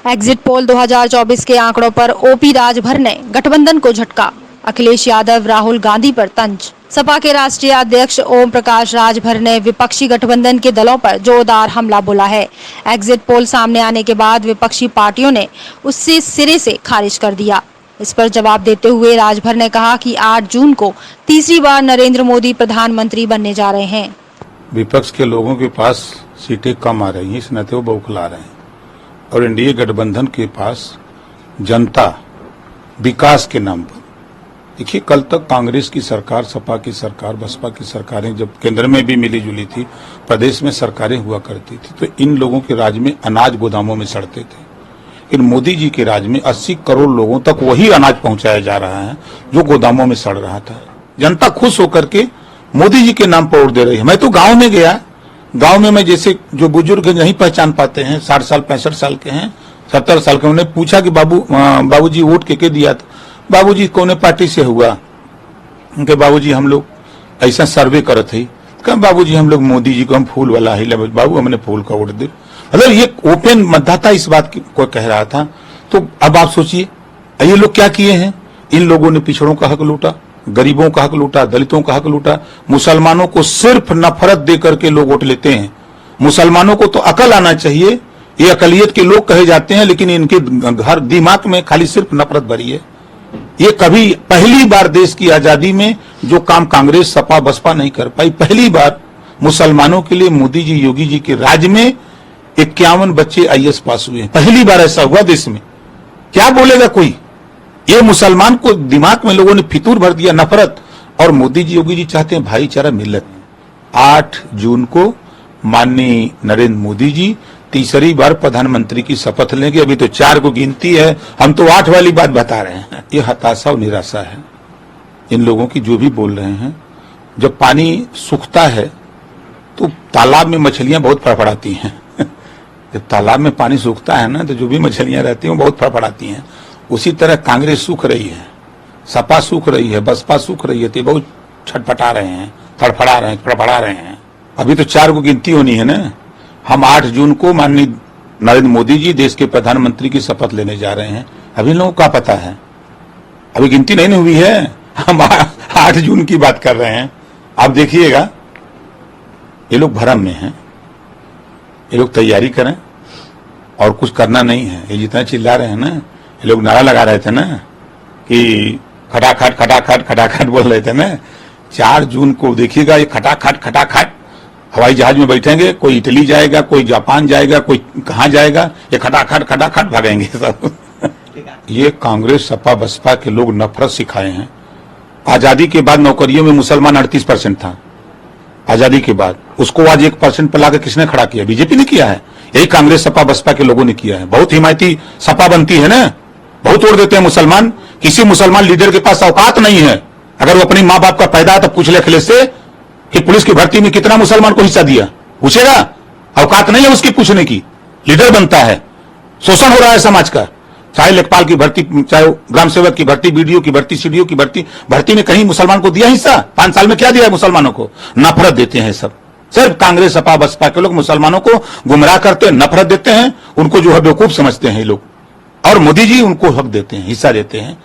Exit poll 2024 के आंकड़ों पर ओपी राजभर ने गठबंधन को झटका। अखिलेश यादव राहुल गांधी पर तंज। सपा के राष्ट्रीय अध्यक्ष ओम प्रकाश राजभर ने विपक्षी गठबंधन के दलों पर जोरदार हमला बोला है। एग्जिट पोल सामने आने के बाद विपक्षी पार्टियों ने उससे सिरे से खारिज कर दिया। इस पर जवाब देते हुए राजभर ने कहा कि 8 जून को तीसरी बार नरेंद्र मोदी प्रधानमंत्री बनने जा रहे हैं। विपक्ष के लोगों के पास सीटें कम आ रही हैं, इस नाते वो बौखला रहे हैं और एनडीए गठबंधन के पास जनता विकास के नाम पर, देखिए कल तक कांग्रेस की सरकार, सपा की सरकार, बसपा की सरकारें जब केंद्र में भी मिली जुली थी, प्रदेश में सरकारें हुआ करती थी, तो इन लोगों के राज में अनाज गोदामों में सड़ते थे। इन मोदी जी के राज में 80 करोड़ लोगों तक वही अनाज पहुंचाया जा रहा है जो गोदामों में सड़ रहा था। जनता खुश होकर के मोदी जी के नाम पर वोट दे रही है। मैं तो गांव में गया, गांव में मैं जैसे जो बुजुर्ग नहीं पहचान पाते हैं, 60 साल 65 साल के हैं, 70 साल के, उन्हें पूछा कि बाबूजी वोट के दिया था? बाबूजी कौन पार्टी से हुआ? उनके बाबूजी हम लोग ऐसा सर्वे करत है। कहा बाबूजी हम लोग मोदी जी को हम फूल वाला ही लगे, बाबू हमने फूल का वोट दे। मतलब ये ओपन मतदाता इस बात को कह रहा था। तो अब आप सोचिए ये लोग क्या किए हैं। इन लोगों ने पिछड़ों का हक लूटा, गरीबों का हक लूटा, दलितों का हक लूटा। मुसलमानों को सिर्फ नफरत दे करके लोग वोट लेते हैं। मुसलमानों को तो अकल आना चाहिए, ये अकलियत के लोग कहे जाते हैं, लेकिन इनके घर दिमाग में खाली सिर्फ नफरत भरी है। ये कभी पहली बार देश की आजादी में जो काम कांग्रेस, सपा, बसपा नहीं कर पाई, पहली बार मुसलमानों के लिए मोदी जी, योगी जी के राज में 51 बच्चे आईएएस पास हुए हैं। पहली बार ऐसा हुआ देश में। क्या बोलेगा कोई? ये मुसलमान को दिमाग में लोगों ने फितूर भर दिया, नफरत। और मोदी जी, योगी जी चाहते हैं भाईचारा, मिलत। 8 जून को माननीय नरेंद्र मोदी जी तीसरी बार प्रधानमंत्री की शपथ लेंगे। अभी तो 4 को गिनती है, हम तो 8 वाली बात बता रहे हैं। ये हताशा और निराशा है इन लोगों की, जो भी बोल रहे हैं। जब पानी सूखता है तो तालाब में मछलियां बहुत फड़फड़ाती हैं। जब तालाब में पानी सूखता है ना, तो जो भी मछलियां रहती हैं वो बहुत फड़फड़ाती हैं। उसी तरह कांग्रेस सूख रही है, सपा सूख रही है, बसपा सूख रही है, तो बहुत छटपटा रहे हैं, फड़फड़ा रहे हैं, फड़फड़ा रहे हैं। अभी तो 4 को गिनती होनी है ना। हम 8 जून को माननीय नरेंद्र मोदी जी देश के प्रधानमंत्री की शपथ लेने जा रहे हैं। अभी लोगों को क्या पता है, अभी गिनती नहीं हुई है। हम 8 जून की बात कर रहे हैं। आप देखिएगा ये लोग भ्रम में हैं। ये लोग तैयारी करें और कुछ करना नहीं है। ये जितना चिल्ला रहे हैं ना, ये लोग नारा लगा रहे थे ना कि खटाखट खटाखट खटाखट बोल रहे थे ना। 4 जून को देखिएगा ये खटाखट खटाखट हवाई जहाज में बैठेंगे, कोई इटली जाएगा, कोई जापान जाएगा, कोई कहां जाएगा, ये खटाखट खटाखट भागेंगे सब। ये कांग्रेस, सपा, बसपा के लोग नफरत सिखाए हैं। आजादी के बाद नौकरियों में मुसलमान 38% था आजादी के बाद, उसको आज 1% पर लाकर किसने खड़ा किया? बीजेपी ने किया है। यही कांग्रेस, सपा, बसपा के लोगों ने किया है। बहुत हिमायती सपा बनती है ना, बहुत तोड़ देते हैं मुसलमान। किसी मुसलमान लीडर के पास औकात नहीं है। अगर वो अपनी माँ बाप का पैदा तो पूछ ले अखिलेश से कि पुलिस की भर्ती में कितना मुसलमान को हिस्सा दिया, पूछेगा? औकात नहीं है उसकी पूछने की। लीडर बनता है, शोषण हो रहा है समाज का। चाहे लेखपाल की भर्ती, चाहे ग्राम सेवक की भर्ती, बीडीओ की भर्ती, सीडीओ की भर्ती में कहीं मुसलमान को दिया हिस्सा? 5 साल में क्या दिया है मुसलमानों को? नफरत देते हैं सब। सिर्फ कांग्रेस, सपा, बसपा के लोग मुसलमानों को गुमराह करते हैं, नफरत देते हैं, उनको जो है बेवकूफ समझते हैं ये लोग। और मोदी जी उनको हक देते हैं, हिस्सा देते हैं।